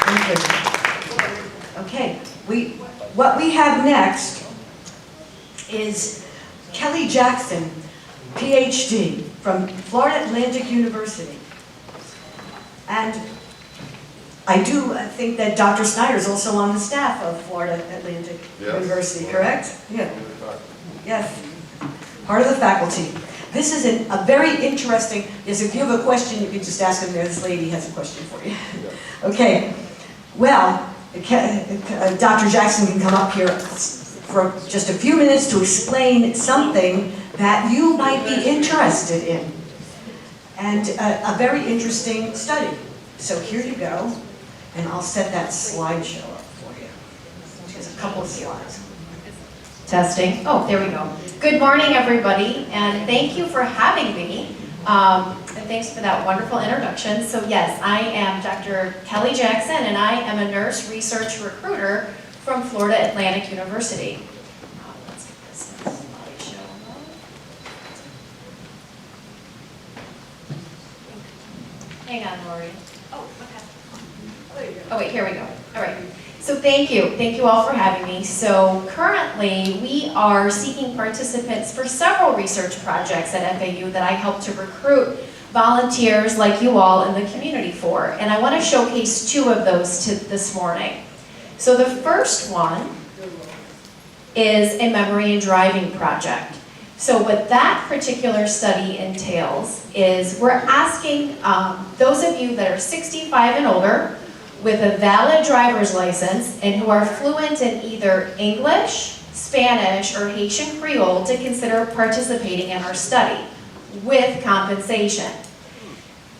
Thank you. Okay, what we have next is Kelly Jackson, PhD from Florida Atlantic University. And I do think that Dr. Snyder is also on the staff of Florida Atlantic University, correct? Yeah. Yes. Part of the faculty. This is a very interesting, yes, if you have a question, you can just ask him there. This lady has a question for you. Okay. Well, Dr. Jackson can come up here for just a few minutes to explain something that you might be interested in. And a very interesting study. So here you go, and I'll set that slideshow up for you. Just a couple of slides. Testing. Oh, there we go. Good morning, everybody, and thank you for having me. And thanks for that wonderful introduction. So yes, I am Dr. Kelly Jackson, and I am a nurse research recruiter from Florida Atlantic University. Hang on, Lori. Oh, okay. Oh, wait, here we go. All right. So thank you. Thank you all for having me. So currently, we are seeking participants for several research projects at FAU that I help to recruit volunteers like you all in the community for. And I want to showcase two of those this morning. So the first one is a memory and driving project. So what that particular study entails is we're asking those of you that are 65 and older with a valid driver's license and who are fluent in either English, Spanish, or Haitian Creole to consider participating in our study with compensation.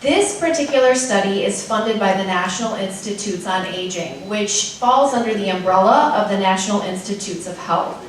This particular study is funded by the National Institutes on Aging, which falls under the umbrella of the National Institutes of Health.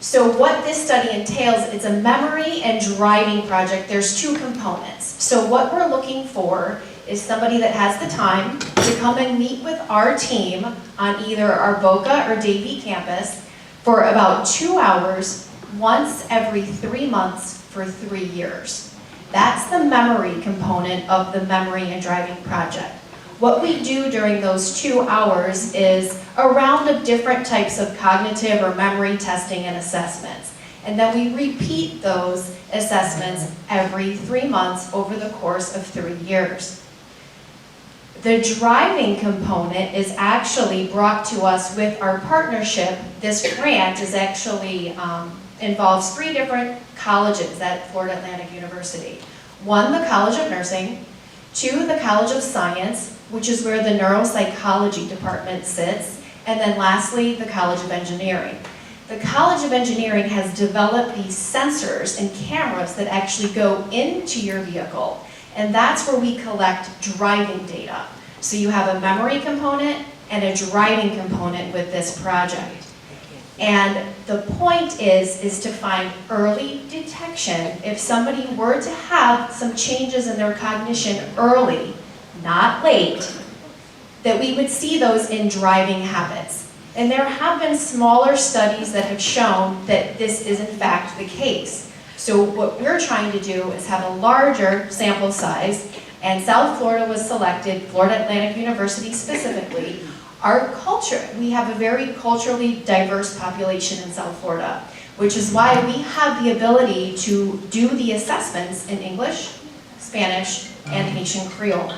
So what this study entails, it's a memory and driving project. There's two components. So what we're looking for is somebody that has the time to come and meet with our team on either our Boca or Davie campus for about 2 hours, once every 3 months for 3 years. That's the memory component of the memory and driving project. What we do during those 2 hours is a round of different types of cognitive or memory testing and assessments. And then we repeat those assessments every 3 months over the course of 3 years. The driving component is actually brought to us with our partnership. This grant is actually involves 3 different colleges at Florida Atlantic University. 1, the College of Nursing, 2, the College of Science, which is where the neuropsychology department sits, and then lastly, the College of Engineering. The College of Engineering has developed these sensors and cameras that actually go into your vehicle, and that's where we collect driving data. So you have a memory component and a driving component with this project. And the point is to find early detection. If somebody were to have some changes in their cognition early, not late, that we would see those in driving habits. And there have been smaller studies that have shown that this is in fact the case. So what we're trying to do is have a larger sample size, and South Florida was selected, Florida Atlantic University specifically. Our culture, we have a very culturally diverse population in South Florida, which is why we have the ability to do the assessments in English, Spanish, and Haitian Creole.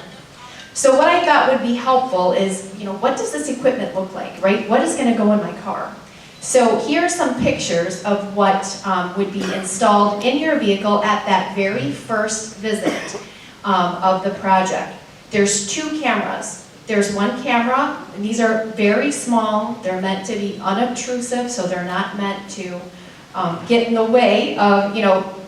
So what I thought would be helpful is, what does this equipment look like, right? What is gonna go in my car? So here are some pictures of what would be installed in your vehicle at that very first visit of the project. There's 2 cameras. There's 1 camera, and these are very small. They're meant to be unobtrusive, so they're not meant to get in the way of,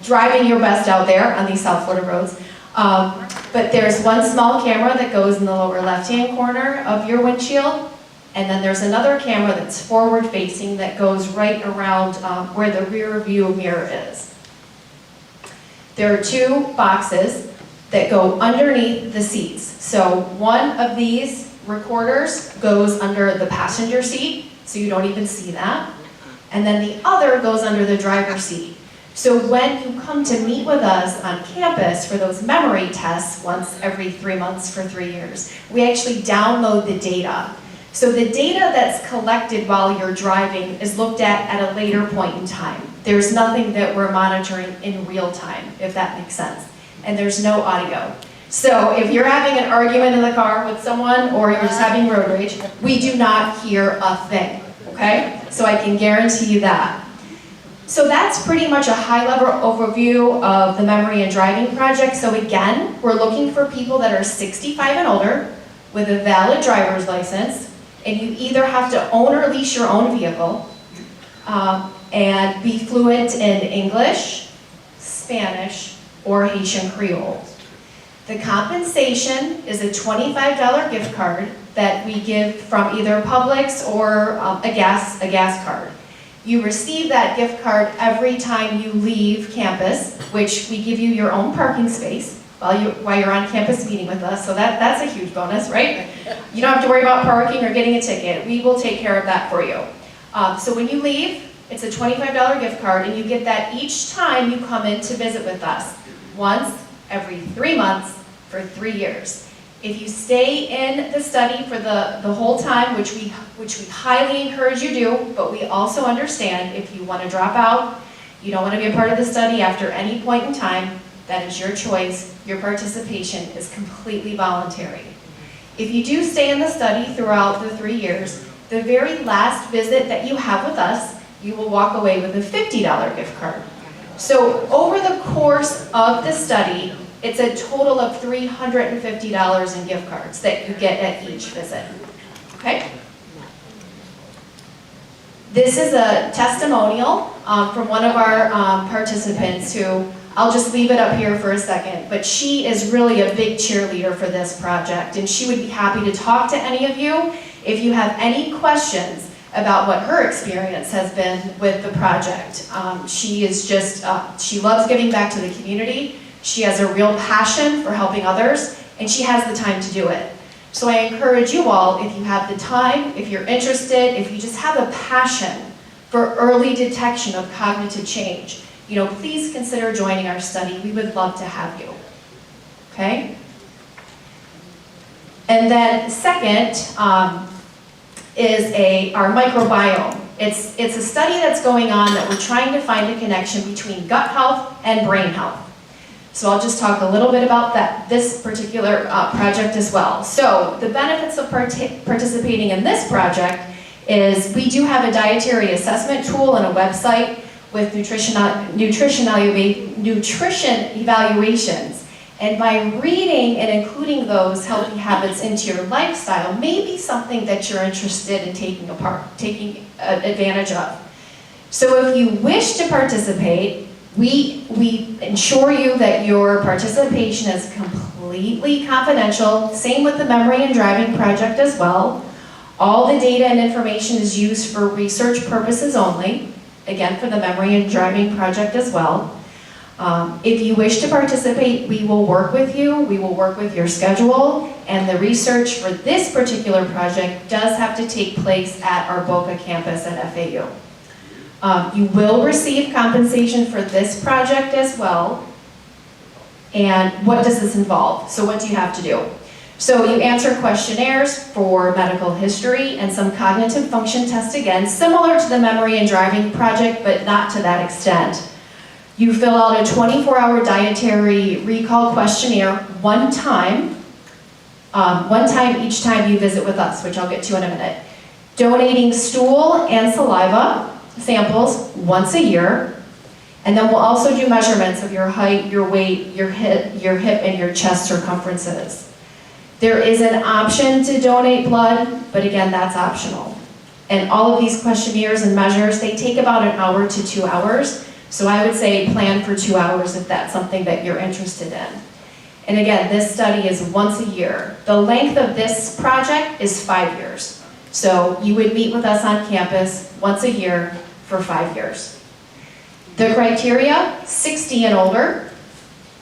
driving your best out there on these South Florida roads. But there's 1 small camera that goes in the lower left-hand corner of your windshield, and then there's another camera that's forward-facing that goes right around where the rear view mirror is. There are 2 boxes that go underneath the seats. So one of these recorders goes under the passenger seat, so you don't even see that. And then the other goes under the driver's seat. So when you come to meet with us on campus for those memory tests once every 3 months for 3 years, we actually download the data. So the data that's collected while you're driving is looked at a later point in time. There's nothing that we're monitoring in real time, if that makes sense. And there's no audio. So if you're having an argument in the car with someone or you're just having road rage, we do not hear a thing, okay? So I can guarantee you that. So that's pretty much a high-level overview of the Memory and Driving Project. So again, we're looking for people that are 65 and older with a valid driver's license, and you either have to own or lease your own vehicle, and be fluent in English, Spanish, or Haitian Creole. The compensation is a $25 gift card that we give from either Publix or a gas card. You receive that gift card every time you leave campus, which we give you your own parking space while you're on campus meeting with us, so that's a huge bonus, right? You don't have to worry about parking or getting a ticket. We will take care of that for you. So when you leave, it's a $25 gift card, and you get that each time you come in to visit with us, once every 3 months for 3 years. If you stay in the study for the whole time, which we highly encourage you do, but we also understand if you want to drop out, you don't want to be a part of the study after any point in time, that is your choice. Your participation is completely voluntary. If you do stay in the study throughout the 3 years, the very last visit that you have with us, you will walk away with a $50 gift card. So over the course of the study, it's a total of $350 in gift cards that you get at each visit. Okay? This is a testimonial from one of our participants who, I'll just leave it up here for a second, but she is really a big cheerleader for this project, and she would be happy to talk to any of you if you have any questions about what her experience has been with the project. She is just, she loves giving back to the community. She has a real passion for helping others, and she has the time to do it. So I encourage you all, if you have the time, if you're interested, if you just have a passion for early detection of cognitive change, you know, please consider joining our study. We would love to have you. Okay? And then second is our microbiome. It's a study that's going on that we're trying to find a connection between gut health and brain health. So I'll just talk a little bit about this particular project as well. So the benefits of participating in this project is we do have a dietary assessment tool and a website with nutrition evaluations. And by reading and including those healthy habits into your lifestyle may be something that you're interested in taking advantage of. So if you wish to participate, we ensure you that your participation is completely confidential. Same with the Memory and Driving Project as well. All the data and information is used for research purposes only. Again, for the Memory and Driving Project as well. If you wish to participate, we will work with you. We will work with your schedule. And the research for this particular project does have to take place at our Boca campus at FAU. You will receive compensation for this project as well. And what does this involve? So what do you have to do? So you answer questionnaires for medical history and some cognitive function tests, again, similar to the Memory and Driving Project, but not to that extent. You fill out a 24-hour dietary recall questionnaire one time each time you visit with us, which I'll get to in a minute. Donating stool and saliva samples once a year, and then we'll also do measurements of your height, your weight, your hip, and your chest circumferences. There is an option to donate blood, but again, that's optional. And all of these questionnaires and measures, they take about an hour to 2 hours, so I would say plan for 2 hours if that's something that you're interested in. And again, this study is once a year. The length of this project is 5 years. So you would meet with us on campus once a year for 5 years. The criteria, 60 and older,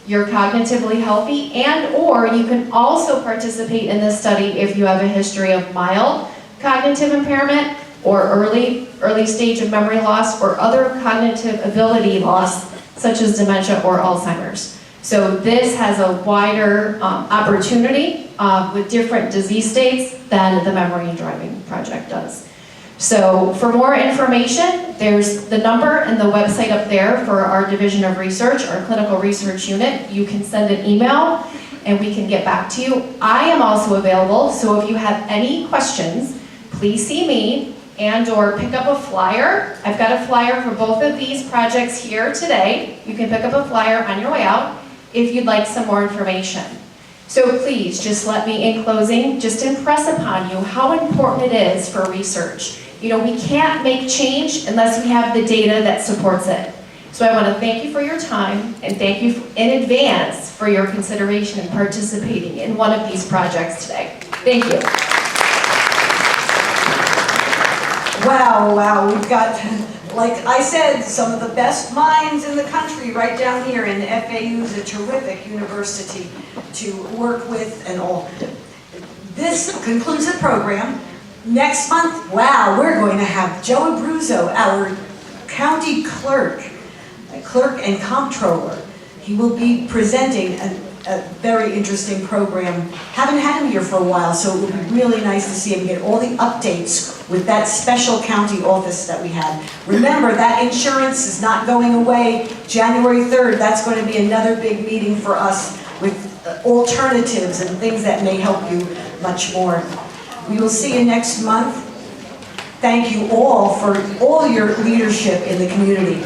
you're cognitively healthy, and or you can also participate in this study if you have a history of mild cognitive impairment or early stage of memory loss or other cognitive ability loss such as dementia or Alzheimer's. So this has a wider opportunity with different disease states than the Memory and Driving Project does. So for more information, there's the number and the website up there for our Division of Research, our Clinical Research Unit. You can send an email and we can get back to you. I am also available, so if you have any questions, please see me and or pick up a flyer. I've got a flyer for both of these projects here today. You can pick up a flyer on your way out if you'd like some more information. So please, just let me, in closing, just impress upon you how important it is for research. You know, we can't make change unless we have the data that supports it. So I want to thank you for your time and thank you in advance for your consideration in participating in one of these projects today. Thank you. Wow, we've got, like I said, some of the best minds in the country right down here, and FAU is a terrific university to work with and all. This concludes the program. Next month, wow, we're going to have Joe Abruzzo, our county clerk and comptroller. He will be presenting a very interesting program. Haven't had him here for a while, so it would be really nice to see him get all the updates with that special county office that we had. Remember, that insurance is not going away. January 3rd, that's going to be another big meeting for us with alternatives and things that may help you much more. We will see you next month. Thank you all for all your leadership in the community.